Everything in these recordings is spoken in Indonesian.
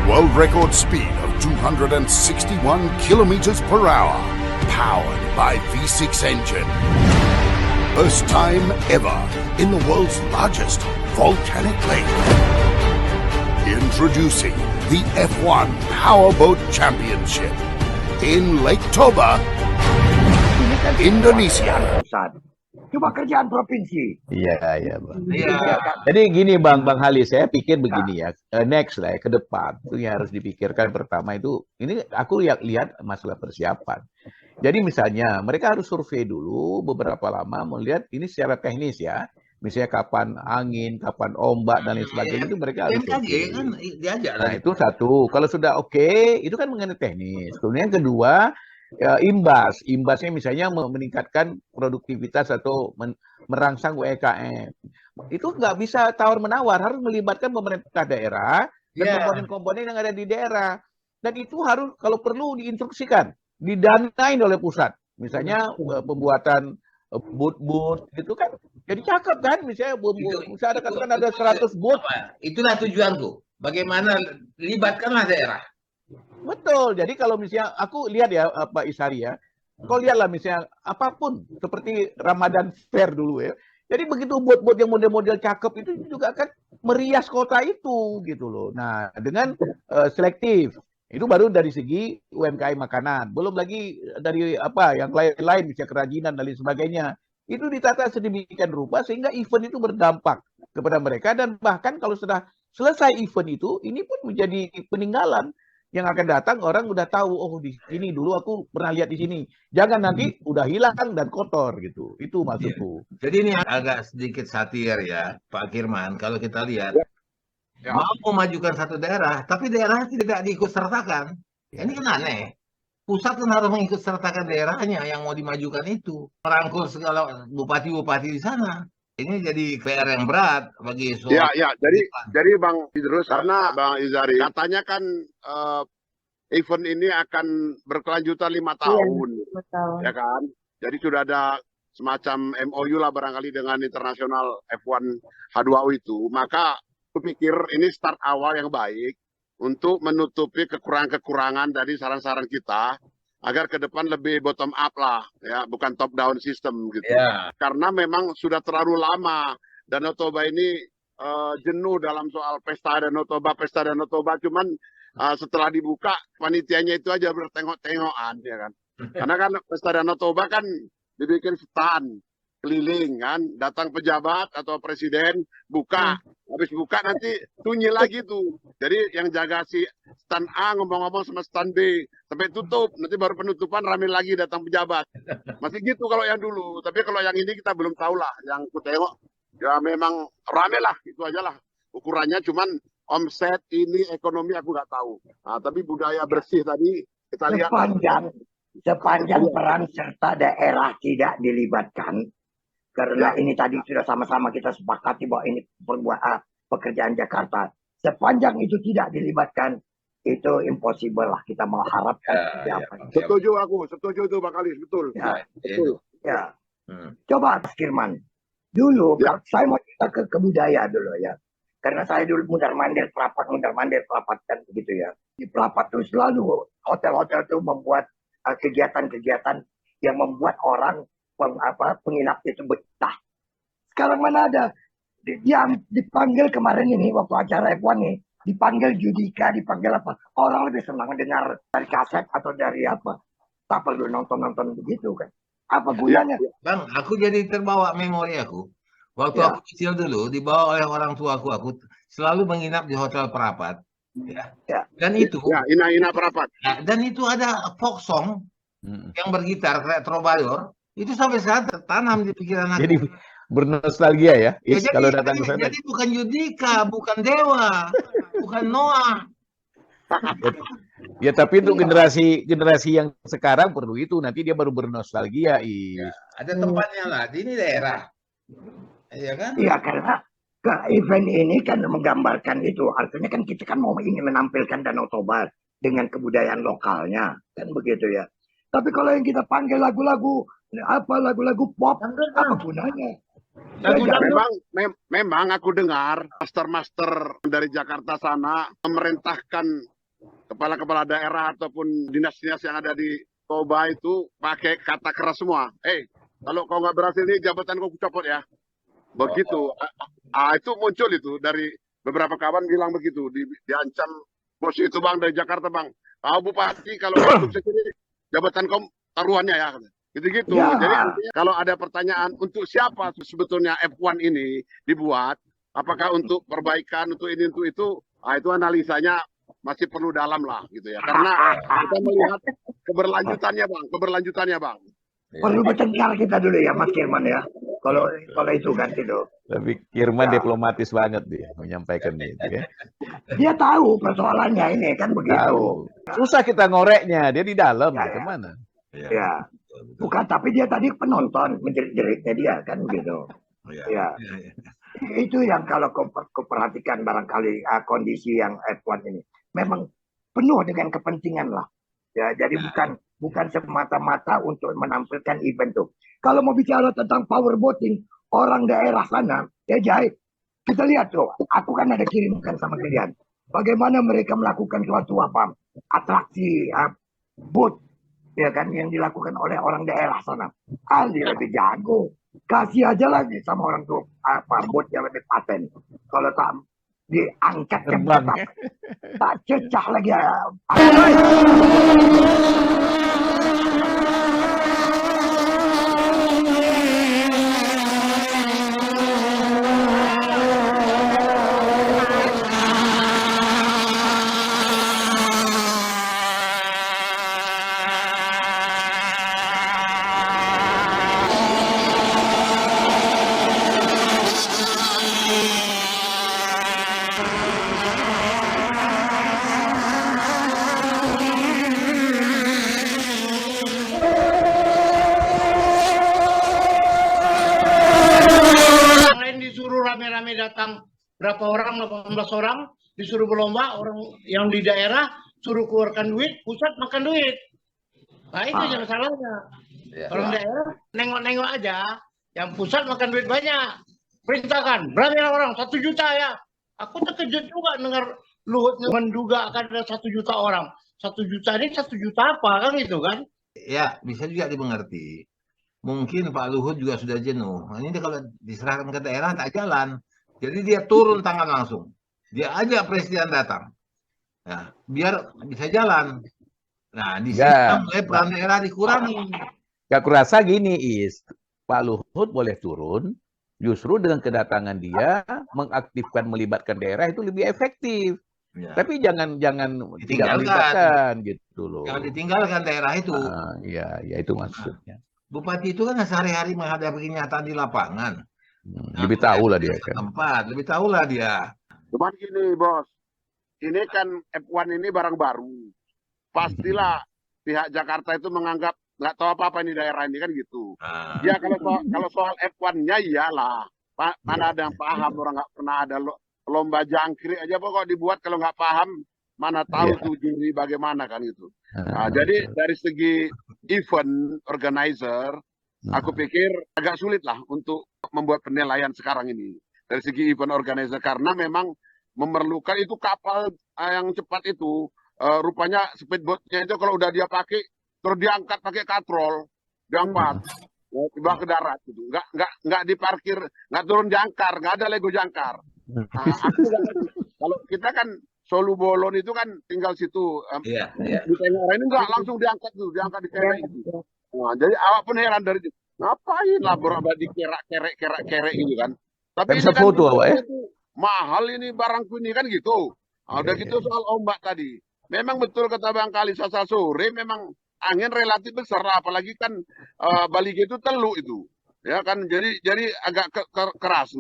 world record speed of 261 kilometers per hour, powered by V6 engine. First time ever in the world's largest volcanic lake. Introducing the F1 Powerboat Championship in Lake Toba, Indonesia. Cuma kerjaan provinsi. Iya, Bang. Iya. Jadi gini Bang Halis, saya pikir begini ya, next lah ya, ke depan itu yang harus dipikirkan pertama itu, ini aku lihat masalah persiapan. Jadi misalnya mereka harus survei dulu beberapa lama melihat ini secara teknis ya, misalnya kapan angin, kapan ombak dan lain sebagainya itu mereka harus survei. Kan diajak Nah itu satu, kalau sudah oke, itu kan mengenai teknis. Kemudian yang kedua, ya, imbasnya misalnya meningkatkan produktivitas atau merangsang UMKM. Itu nggak bisa tawar-menawar, harus melibatkan pemerintah daerah dan komponen-komponen yang ada di daerah. Dan itu harus kalau perlu diinstruksikan, didanain oleh pusat. Misalnya pembuatan boot itu kan jadi cakep kan, misalnya ada katakan ada 100 boot. Itulah tujuanku. Bagaimana libatkanlah daerah. Betul. Jadi kalau misalnya aku lihat ya Pak Ishari ya, kau lihatlah misalnya apapun seperti Ramadan Fair dulu ya. Jadi begitu buat-buat yang model-model cakep itu juga akan merias kota itu gitu loh. Nah dengan selektif itu baru dari segi UMKM makanan. Belum lagi dari apa yang lain-lain misalnya kerajinan dan lain sebagainya. Itu ditata sedemikian rupa sehingga event itu berdampak kepada mereka dan bahkan kalau sudah selesai event itu ini pun menjadi peninggalan. Yang akan datang orang udah tahu, oh di sini dulu aku pernah lihat di sini. Jangan nanti udah hilang dan kotor gitu. Itu maksudku. Jadi ini agak sedikit satir ya Pak Kirman. Kalau kita lihat mau memajukan satu daerah, tapi daerah tidak diikut sertakan. Ini kan aneh. Pusat kan harus mengikut sertakan daerahnya yang mau dimajukan itu. Merangkul segala bupati-bupati di sana. Ini jadi PR yang berat bagi Ya. Jadi Bang Idrus, karena Bang Izari katanya kan event ini akan berkelanjutan 5 tahun, ya kan? Jadi sudah ada semacam MOU lah barangkali dengan internasional F1 H2O itu. Maka aku pikir ini start awal yang baik untuk menutupi kekurangan-kekurangan dari saran-saran kita agar ke depan lebih bottom up lah, ya, bukan top down system gitu. Ya. Karena memang sudah terlalu lama Danau Toba ini jenuh dalam soal pesta Danau Toba, cuman setelah dibuka panitianya itu aja bertengok-tengokan, ya kan. Karena kan pesta Danau Toba kan dibikin stand keliling kan, datang pejabat atau presiden buka, habis buka nanti sunyi lagi tuh. Jadi yang jaga si stand A ngomong-ngomong sama stand B sampai tutup, nanti baru penutupan rame lagi datang pejabat. Masih gitu kalau yang dulu, tapi kalau yang ini kita belum tahu lah. Yang ku tengok ya memang rame lah, itu aja lah ukurannya, cuman omset ini ekonomi aku nggak tahu. Nah, tapi budaya bersih tadi kita lihat Sepanjang peran serta daerah tidak dilibatkan, karena ini tadi sudah sama-sama kita sepakati bahwa ini pekerjaan Jakarta. Sepanjang itu tidak dilibatkan, itu impossible lah kita mengharapkan. Setuju itu Bang Kalis, betul. Betul. Ya. Coba Mas Kirman, dulu saya mau cerita ke budaya dulu ya. Karena saya dulu mundar-mandir pelapat kan begitu ya. Di pelapat itu selalu hotel-hotel itu membuat kegiatan-kegiatan yang membuat orang penginap itu betah. Sekarang mana ada? Dia dipanggil kemarin ini waktu acara F1 nih, dipanggil Judika, dipanggil apa? Orang lebih senang dengar dari kaset atau dari apa? Tak perlu nonton begitu kan? Apa gunanya? Bang, aku jadi terbawa memori aku. Waktu aku kecil dulu, dibawa oleh orang tua aku selalu menginap di hotel Perapat. Ya. Dan itu Ina Perapat. Dan itu ada folk song yang bergitar kayak troubadour. Itu sampai saat tertanam di pikiran aku. Jadi bernostalgia ya, kalau datang ke sana. Jadi bukan Judika, bukan Dewa, bukan Noah. Ya tapi untuk generasi yang sekarang perlu itu, nanti dia baru bernostalgia. Ya, ada tempatnya lah, di ini daerah. Iya kan? Iya, karena event ini kan menggambarkan itu. Artinya kan kita kan mau ingin menampilkan Danau Toba dengan kebudayaan lokalnya, kan begitu ya. Tapi kalau yang kita panggil lagu-lagu pop, apa gunanya? Memang aku dengar master-master dari Jakarta sana memerintahkan kepala-kepala daerah ataupun dinas-dinas yang ada di Toba itu pakai kata keras semua. Kalau kau nggak berhasil nih jabatan kau copot ya. Begitu. Itu muncul itu dari beberapa kawan bilang begitu. Diancam bos itu bang dari Jakarta bang. Kau bupati kalau kau sukses ini jabatan kau taruhannya ya. Gitu-gitu. Ya. Jadi kalau ada pertanyaan untuk siapa sebetulnya F1 ini dibuat, apakah untuk perbaikan, untuk ini, untuk itu analisanya masih perlu dalam lah gitu ya. Karena kita melihat keberlanjutannya bang. Perlu bertengkar kita dulu ya Mas Kirman ya. Kalau itu kan itu. Tapi Kirman diplomatis banget dia menyampaikan itu ya. Dia tahu persoalannya ini kan begitu. Susah kita ngoreknya, dia di dalam kemana? Ya. Bukan, tapi dia tadi penonton menjerit-jeritnya dia kan begitu. Ya. Itu yang kalau kau perhatikan barangkali kondisi yang F1 ini memang penuh dengan kepentingan lah. Ya, jadi bukan semata-mata untuk menampilkan event tuh. Kalau mau bicara tentang power boating, orang daerah sana, ya Jai, kita lihat tuh, aku kan ada kirimkan sama kalian. Bagaimana mereka melakukan suatu atraksi boat, ya kan, yang dilakukan oleh orang daerah sana. Ali lebih jago. Kasih aja lagi sama orang tuh boat yang lebih paten. Kalau tak diangkat tak cecah lagi ya. Rame-rame datang berapa orang, 18 orang disuruh berlomba, orang yang di daerah suruh keluarkan duit, pusat makan duit. Nah itu yang salahnya. Orang daerah nengok-nengok aja, yang pusat makan duit banyak. Perintahkan, berapa orang? 1 juta ya. Aku terkejut juga dengar Luhut menduga akan ada 1 juta orang. 1 juta ini 1 juta apa kan gitu kan? Ya, bisa juga dimengerti. Mungkin Pak Luhut juga sudah jenuh. Ini kalau diserahkan ke daerah tak jalan. Jadi dia turun tangan langsung. Dia ajak presiden datang. Nah, biar bisa jalan. Nah, di sini mulai peran daerah dikurangi. Gak kurasa gini, Pak Luhut boleh turun, justru dengan kedatangan dia mengaktifkan, melibatkan daerah itu lebih efektif. Ya. Tapi jangan tidak melibatkan gitu loh. Jangan ditinggalkan daerah itu. Ya itu maksudnya. Bupati itu kan sehari-hari menghadapi kenyataan di lapangan. Lebih tahu lah dia kan. Lebih tahu lah dia. Cuman gini bos, ini kan F1 ini barang baru. Pastilah pihak Jakarta itu menganggap nggak tahu apa-apa ini daerah ini kan gitu. Ya kalau soal F1-nya iyalah. Mana ada yang paham, orang nggak pernah ada lomba jangkrik aja pokok dibuat kalau nggak paham. Mana tahu tuh juri bagaimana kan itu. Jadi dari segi event organizer, aku pikir agak sulit lah untuk membuat penilaian sekarang ini. Dari segi event organizer, karena memang memerlukan itu kapal yang cepat itu. Rupanya speedboatnya itu kalau udah dia pakai, terus diangkat pakai katrol, diangkat, tiba ke darat gitu. Nggak diparkir, nggak turun jangkar, nggak ada Lego jangkar. Kalau kita kan Solu Bolon itu kan tinggal situ. Di Tengora ini enggak langsung diangkat di kerek gitu. Nah, jadi awak pun heran dari itu. Ngapain lah berabadi kerek gitu kan. Tapi ini kan foto awak mahal ini barangku ini kan gitu. Udah gitu soal ombak tadi. Memang betul kata Bang Kali Selasa sore memang angin relatif besar apalagi kan Balige itu teluk itu. Ya kan jadi agak keras.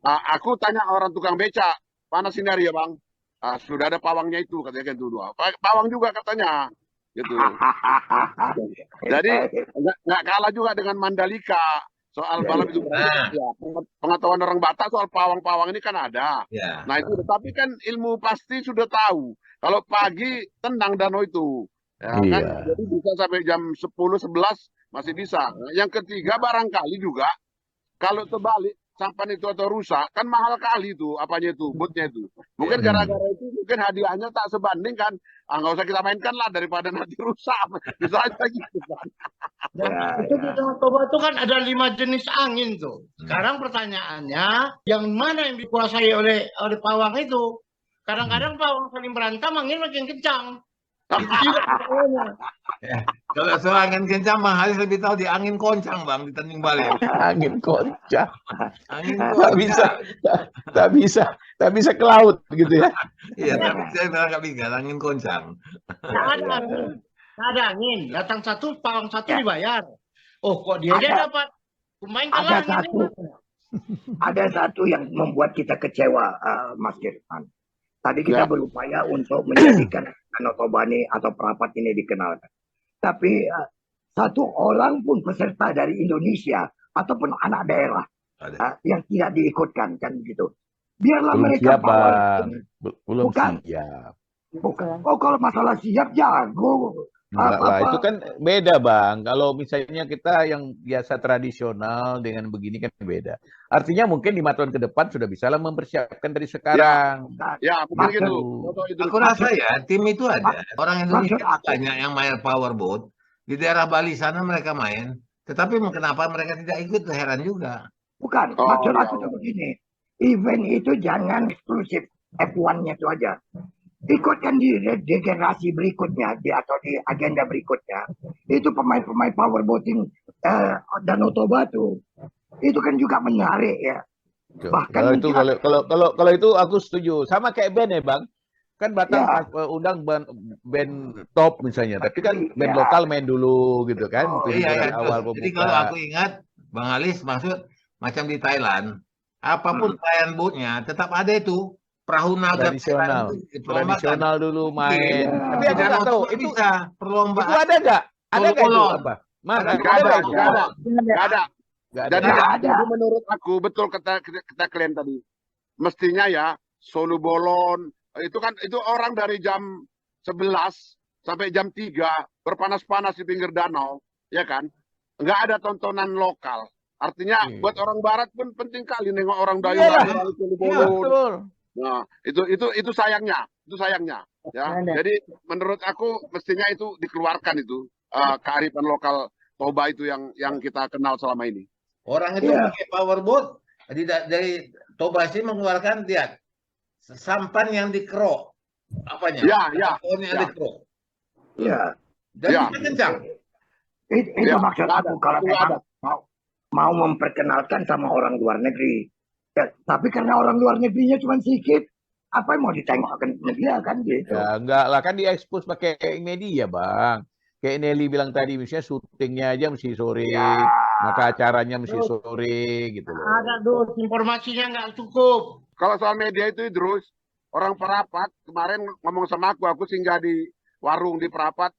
Aku tanya orang tukang beca, panas sinar ya bang? Sudah ada pawangnya itu katanya kan itu dua. Pawang juga katanya, gitu. Jadi nggak kalah juga dengan Mandalika soal balap itu. Ya, pengetahuan orang Batak soal pawang-pawang ini kan ada. Nah itu, tapi kan ilmu pasti sudah tahu. Kalau pagi tendang danau itu, ya kan? Jadi bisa sampai jam 10-11 masih bisa. Yang ketiga barangkali juga kalau terbalik sampan itu atau rusak, kan mahal kali itu apanya itu, bootnya itu. Mungkin gara-gara itu mungkin hadiahnya tak sebanding kan. Nggak usah kita mainkan lah daripada nanti rusak. Bisa aja gitu kan. Dan itu di Danau Toba itu kan ada 5 jenis angin tuh. Sekarang pertanyaannya, yang mana yang dikuasai oleh pawang itu? Kadang-kadang pawang saling berantem, angin makin kencang. Ya, kalau soal angin kencang, Bang Halis lebih tahu di angin koncang, Bang, di Tanjung Balai. Angin koncang. Angin Tak bisa, koncang. tak bisa ke laut gitu ya. Iya, tapi saya berangkat ikan, angin koncang. Nggak ada angin. Datang satu, pawang satu dibayar. Oh, kok dia dapat pemain kalah ada satu yang membuat kita kecewa, Mas Kirman. Tadi kita berupaya untuk menjadikan Danau Toba ini atau Perapat ini dikenalkan. Tapi satu orang pun peserta dari Indonesia ataupun anak daerah yang tidak diikutkan kan gitu. Biarlah Belum mereka siap, Bang. Belum Bukan. siap. Bukan. Oh, kalau masalah siap jago. Enggak lah, itu kan beda, Bang. Kalau misalnya kita yang biasa tradisional dengan begini kan beda. Artinya mungkin 5 tahun ke depan sudah bisa lah mempersiapkan dari sekarang. Ya, mungkin gitu. Aku rasa ya, tim itu ada. Orang Indonesia banyak yang main powerboat. Di daerah Bali sana mereka main. Tetapi kenapa mereka tidak ikut, heran juga. Bukan, maksud aku tuh begini. Event itu jangan eksklusif F1-nya itu aja. Ikutkan di generasi berikutnya atau di agenda berikutnya. Itu pemain-pemain powerboating Danau Toba tuh. Itu kan juga menarik ya. Bahkan kalau itu aku setuju. Sama kayak band ya, Bang. Kan Batam undang band top misalnya, tapi kan band lokal main dulu gitu kan. Iya. Awal Jadi kalau aku ingat, Bang Halis maksud macam di Thailand, apapun perayaan boatnya tetap ada itu perahu naga tradisional dulu main. Tapi aku nggak tahu itu bisa perlombaan. Itu ada nggak? Ada nggak itu apa? Mas, nggak ada. Jadi ada. menurut aku betul kata kalian tadi. Mestinya ya Solu Bolon itu orang dari jam 11 sampai jam 3 berpanas-panas di pinggir danau, ya kan? Nggak ada tontonan lokal. Artinya buat orang barat pun penting kali nengok orang Dayung Solu Bolon. Nah, itu sayangnya, ya. Jadi menurut aku mestinya itu dikeluarkan itu kearifan lokal Toba itu yang kita kenal selama ini. Orang itu pakai powerboat dari Toba sih mengeluarkan lihat sampan yang dikerok apanya? Sampannya dikerok. Iya. Dan bisa kencang. Itu maksud aku kalau memang mau memperkenalkan sama orang luar negeri. Ya, tapi karena orang luar negerinya cuma sedikit, apa yang mau ditengokkan media kan gitu? Ya, enggak lah, kan diekspos pakai media, Bang. Kayak Nelly bilang tadi, misalnya syutingnya aja mesti sore, maka acaranya mesti sore gitu loh. Ada tuh informasinya nggak cukup. Kalau soal media itu Idrus, orang Perapat kemarin ngomong sama aku singgah di warung di Perapat,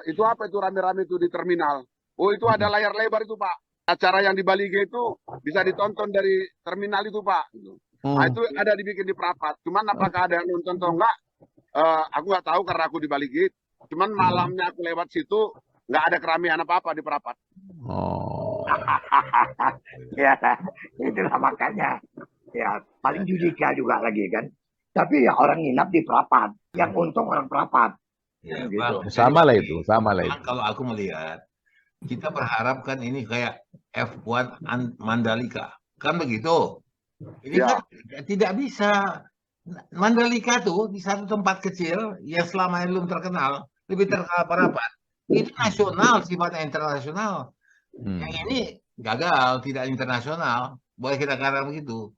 itu apa itu rame-rame itu di terminal? Oh itu ada layar lebar itu Pak. Acara yang di Bali G itu bisa ditonton dari terminal itu Pak. Nah, itu ada dibikin di Perapat. Cuman apakah ada yang nonton atau enggak? Aku nggak tahu karena aku di Bali G. Cuman malamnya aku lewat situ nggak ada keramaian apa-apa di Perapat. Ya, itulah makanya. Ya, paling judika juga lagi kan. Tapi ya orang nginap di Perapat. Yang untung orang Perapat. Ya, gitu. Bang, Sama lah itu. Kalau aku melihat, kita berharapkan ini kayak F1 Mandalika. Kan begitu? Ini kan tidak bisa. Mandalika tuh di satu tempat kecil yang selama ini belum terkenal, lebih terkenal Perapat. Itu nasional, sifatnya internasional. Yang ini gagal, tidak internasional. Boleh kita katakan begitu.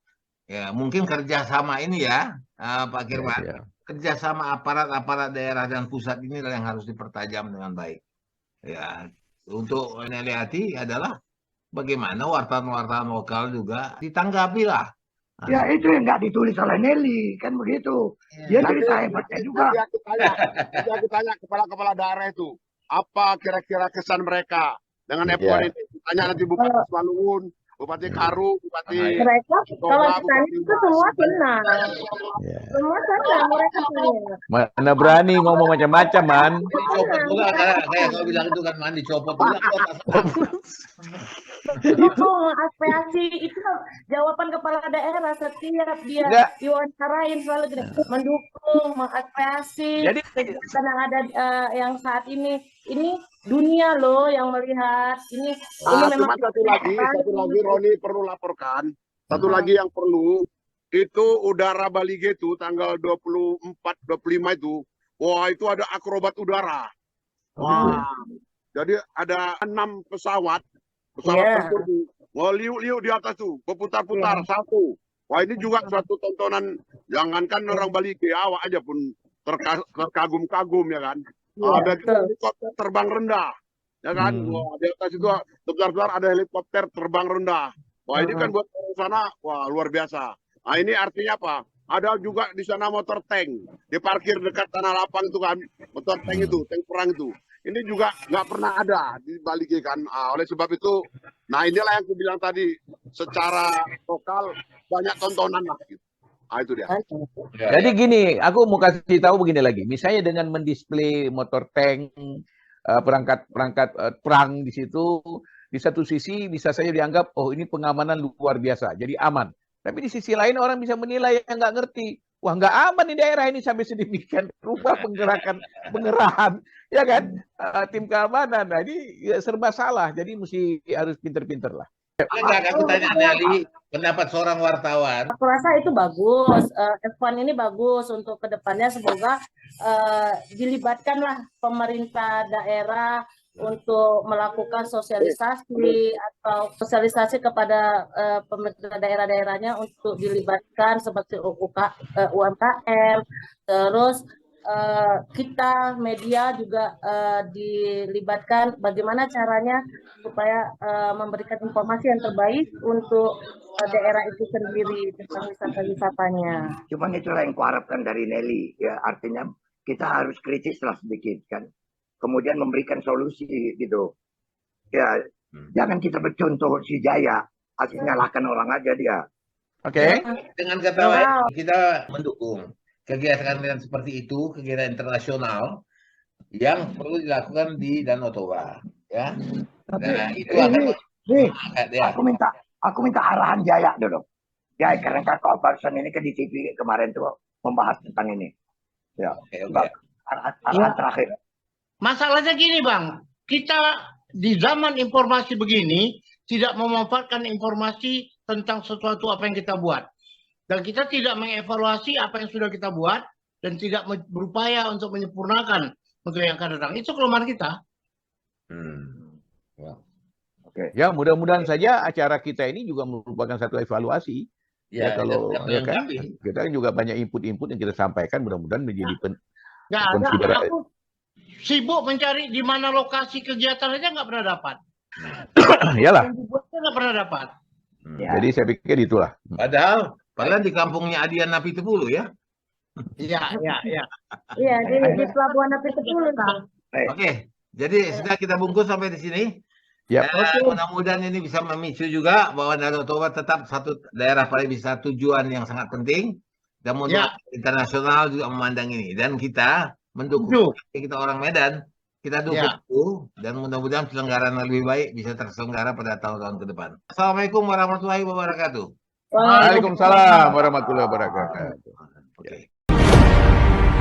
Ya, mungkin kerjasama ini ya, Pak Kirman. Kerjasama aparat-aparat daerah dan pusat ini yang harus dipertajam dengan baik. Ya, untuk Nelly adalah bagaimana wartawan-wartawan lokal juga ditanggapi lah. Ya itu yang nggak ditulis oleh Nelly, kan begitu. Dia cerita hebatnya juga. Nanti aku tanya kepala-kepala daerah itu, apa kira-kira kesan mereka dengan F1 ini? Tanya nanti Bupati Simalungun, Bupati Karu, Bupati Mereka kalau Toba, ditanya Bupati itu semua Bas. tenang. Ya. Semua tenang mereka tanya. Mana berani ngomong macam-macam, Man. Dicopot pula kayak kau bilang itu kan, Man, dicopot pula. Itu mengaspirasi itu jawaban kepala daerah setiap dia Enggak. diwawancarain selalu gini, mendukung, mengaspirasi Jadi kegiatan yang ada yang saat ini dunia loh yang melihat ini memang Cuma satu lagi Roni perlu laporkan. Satu lagi yang perlu itu udara Bali G itu tanggal 24-25 itu. Wah, itu ada akrobat udara. Wah. Jadi ada 6 pesawat tempur tuh. Wah, liuk-liuk di atas tuh, berputar-putar satu. Wah, ini juga suatu tontonan, jangankan orang Bali G, awak aja pun terkagum-kagum ya kan. Ada helikopter terbang rendah, ya kan. Wah, di atas itu sebesar-besar ada helikopter terbang rendah. Wah, ini kan buat orang sana, wah luar biasa. Nah, ini artinya apa? Ada juga di sana motor tank, diparkir dekat tanah lapang itu kan, motor tank itu, tank perang itu. Ini juga nggak pernah ada di Bali kan. Oleh sebab itu, nah inilah yang aku bilang tadi, secara lokal banyak tontonan lah. Gitu. Itu dia. Jadi gini, aku mau kasih tahu begini lagi. Misalnya dengan mendisplay motor tank, perangkat perang di situ, di satu sisi bisa saja dianggap, oh ini pengamanan luar biasa, jadi aman. Tapi di sisi lain orang bisa menilai yang nggak ngerti. Wah, nggak aman di daerah ini sampai sedemikian rupa pengerahan, ya kan? Tim keamanan. Nah, ini ya, serba salah. Jadi harus pinter-pinter lah. Enggak, aku tanya Nelly, pendapat seorang wartawan. Aku rasa itu bagus. F1 ini bagus untuk kedepannya. Semoga dilibatkanlah pemerintah daerah untuk melakukan sosialisasi atau sosialisasi kepada pemerintah daerah-daerahnya untuk dilibatkan seperti UMKM, terus kita media juga dilibatkan bagaimana caranya supaya memberikan informasi yang terbaik untuk daerah itu sendiri tentang wisata-wisatanya. Cuman itulah yang kuharapkan dari Nelly, ya artinya kita harus kritis lah sedikit kan. Kemudian memberikan solusi gitu. Ya, jangan kita bercontoh si Jaya, akhirnya nyalakan orang aja dia. Oke. Dengan kata lain, kita mendukung kegiatan seperti itu, kegiatan internasional yang perlu dilakukan di Danau Toba, ya. Nah, itu aku minta arahan Jaya dulu. Ya, karena kakak barusan ini ke di TV kemarin tuh membahas tentang ini. Ya, arahan terakhir. Masalahnya gini Bang, kita di zaman informasi begini tidak memanfaatkan informasi tentang sesuatu apa yang kita buat. Dan kita tidak mengevaluasi apa yang sudah kita buat dan tidak berupaya untuk menyempurnakan untuk yang akan datang. Itu kelemahan kita. Ya, mudah-mudahan saja acara kita ini juga merupakan satu evaluasi. Ya, kalau ya kan, kita juga banyak input-input yang kita sampaikan, mudah-mudahan menjadi aku sibuk mencari di mana lokasi kegiatan aja nggak pernah dapat. Iyalah. Nggak pernah dapat. Jadi saya pikir itulah. Padahal di kampungnya Adian Napi Tepulu ya. Iya. Iya, di Pelabuhan Napi Tepulu, Bang. Oke, jadi sudah kita bungkus sampai di sini. Ya. Mudah-mudahan ini bisa memicu juga bahwa Danau Toba tetap satu daerah pariwisata tujuan yang sangat penting dan internasional juga memandang ini, dan kita mendukung. Kita orang Medan, kita dukung itu, dan mudah-mudahan penyelenggaraan lebih baik bisa terselenggara pada tahun-tahun ke depan. Assalamualaikum warahmatullahi wabarakatuh. Waalaikumsalam warahmatullahi wabarakatuh.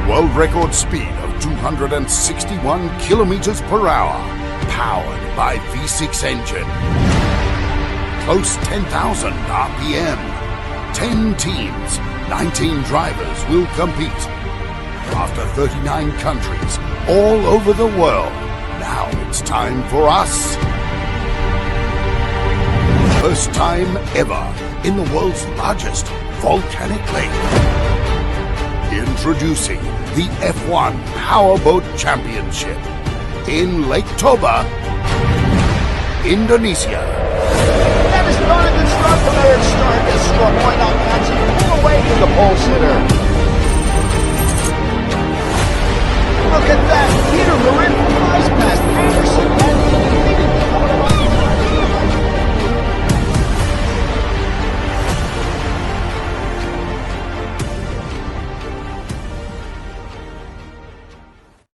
World record speed of 261 kilometers per hour, powered by V6 engine. Close 10,000 RPM. 10 teams, 19 drivers will compete. After 39 countries, all over the world, now it's time for us. First time ever in the world's largest volcanic lake. Introducing the F1 Powerboat Championship in Lake Toba, Indonesia.